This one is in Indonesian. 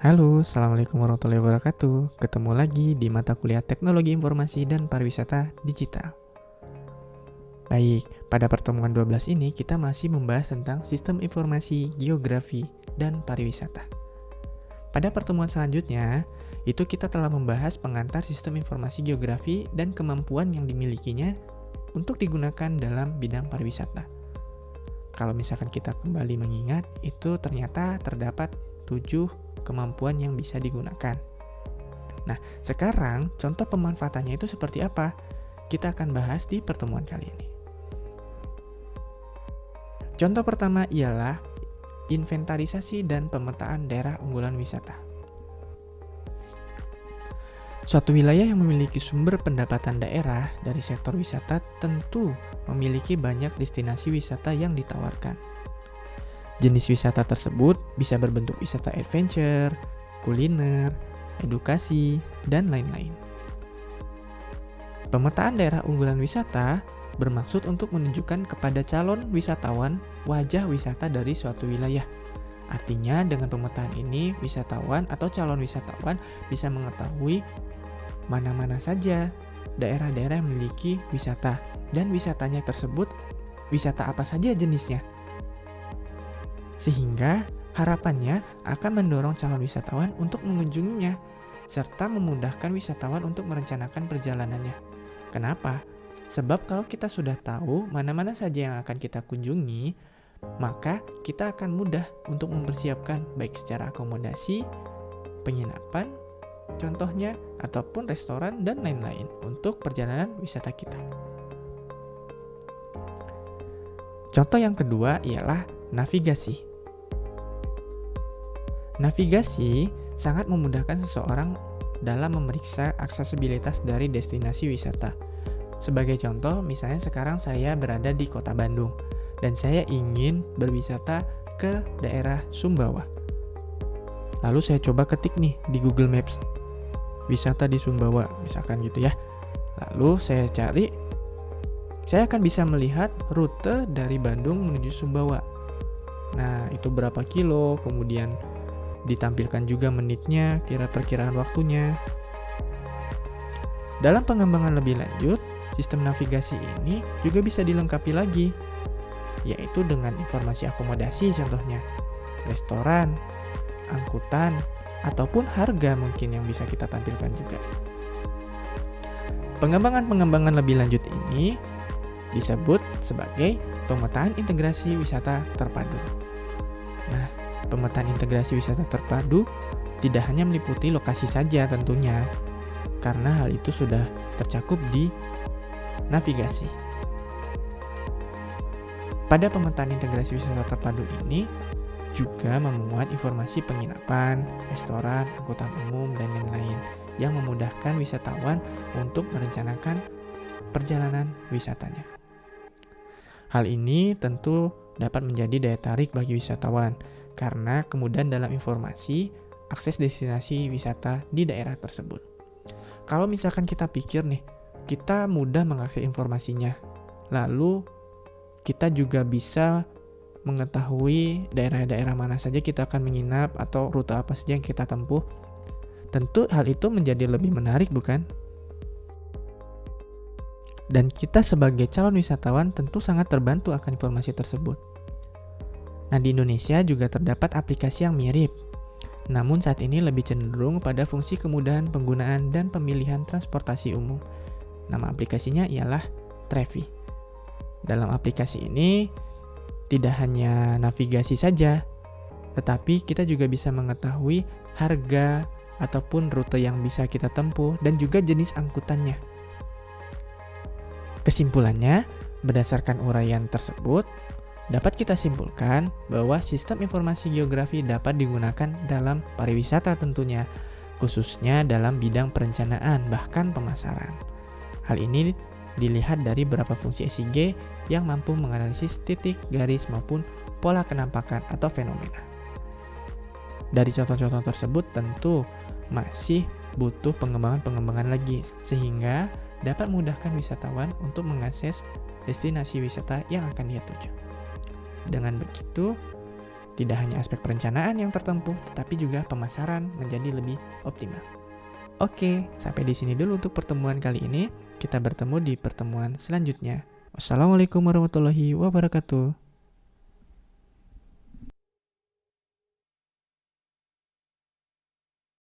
Halo, Assalamualaikum warahmatullahi wabarakatuh. Ketemu lagi di mata kuliah Teknologi Informasi dan Pariwisata Digital. Baik, pada pertemuan 12 ini kita masih membahas tentang sistem informasi, geografi, dan pariwisata. Pada pertemuan selanjutnya, itu kita telah membahas pengantar sistem informasi geografi dan kemampuan yang dimilikinya untuk digunakan dalam bidang pariwisata. Kalau misalkan kita kembali mengingat, itu ternyata terdapat 7 kemampuan yang bisa digunakan. Nah, sekarang contoh pemanfaatannya itu seperti apa? Kita akan bahas di pertemuan kali ini. Contoh pertama ialah inventarisasi dan pemetaan daerah unggulan wisata. Suatu wilayah yang memiliki sumber pendapatan daerah dari sektor wisata tentu memiliki banyak destinasi wisata yang ditawarkan. Jenis wisata tersebut bisa berbentuk wisata adventure, kuliner, edukasi, dan lain-lain. Pemetaan daerah unggulan wisata bermaksud untuk menunjukkan kepada calon wisatawan wajah wisata dari suatu wilayah. Artinya dengan pemetaan ini wisatawan atau calon wisatawan bisa mengetahui mana-mana saja daerah-daerah yang memiliki wisata dan wisatanya tersebut wisata apa saja jenisnya. Sehingga harapannya akan mendorong calon wisatawan untuk mengunjunginya, serta memudahkan wisatawan untuk merencanakan perjalanannya. Kenapa? Sebab kalau kita sudah tahu mana-mana saja yang akan kita kunjungi, maka kita akan mudah untuk mempersiapkan baik secara akomodasi, penginapan, contohnya, ataupun restoran dan lain-lain untuk perjalanan wisata kita. Contoh yang kedua ialah navigasi. Navigasi sangat memudahkan seseorang dalam memeriksa aksesibilitas dari destinasi wisata. Sebagai contoh, misalnya sekarang saya berada di Kota Bandung dan saya ingin berwisata ke daerah Sumbawa. Lalu saya coba ketik nih di Google Maps, wisata di Sumbawa, misalkan gitu ya. Lalu saya cari, saya akan bisa melihat rute dari Bandung menuju Sumbawa. Nah, itu berapa kilo, kemudian ditampilkan juga menitnya, perkiraan waktunya. Dalam pengembangan lebih lanjut, sistem navigasi ini juga bisa dilengkapi lagi, yaitu dengan informasi akomodasi contohnya, restoran, angkutan, ataupun harga mungkin yang bisa kita tampilkan juga. Pengembangan lebih lanjut ini disebut sebagai pemetaan integrasi wisata terpadu. Nah, pemetaan integrasi wisata terpadu tidak hanya meliputi lokasi saja tentunya, karena hal itu sudah tercakup di navigasi. Pada pemetaan integrasi wisata terpadu ini juga memuat informasi penginapan, restoran, angkutan umum, dan lain-lain yang memudahkan wisatawan untuk merencanakan perjalanan wisatanya. Hal ini tentu dapat menjadi daya tarik bagi wisatawan karena kemudahan dalam informasi akses destinasi wisata di daerah tersebut. Kalau misalkan kita pikir nih, kita mudah mengakses informasinya, lalu kita juga bisa mengetahui daerah-daerah mana saja kita akan menginap atau rute apa saja yang kita tempuh. Tentu hal itu menjadi lebih menarik, bukan? Dan kita sebagai calon wisatawan tentu sangat terbantu akan informasi tersebut. Nah, di Indonesia juga terdapat aplikasi yang mirip. Namun saat ini lebih cenderung pada fungsi kemudahan penggunaan dan pemilihan transportasi umum. Nama aplikasinya ialah Trevi. Dalam aplikasi ini tidak hanya navigasi saja, tetapi kita juga bisa mengetahui harga ataupun rute yang bisa kita tempuh dan juga jenis angkutannya. Kesimpulannya, berdasarkan uraian tersebut, dapat kita simpulkan bahwa sistem informasi geografi dapat digunakan dalam pariwisata tentunya, khususnya dalam bidang perencanaan bahkan pemasaran. Hal ini dilihat dari beberapa fungsi SIG yang mampu menganalisis titik, garis, maupun pola kenampakan atau fenomena. Dari contoh-contoh tersebut tentu masih butuh pengembangan lagi, sehingga dapat memudahkan wisatawan untuk mengakses destinasi wisata yang akan dia tuju. Dengan begitu, Tidak hanya aspek perencanaan yang tertempuh, tetapi juga pemasaran menjadi lebih optimal. Oke, sampai di sini dulu untuk pertemuan kali ini. Kita bertemu di pertemuan selanjutnya. Wassalamualaikum warahmatullahi wabarakatuh.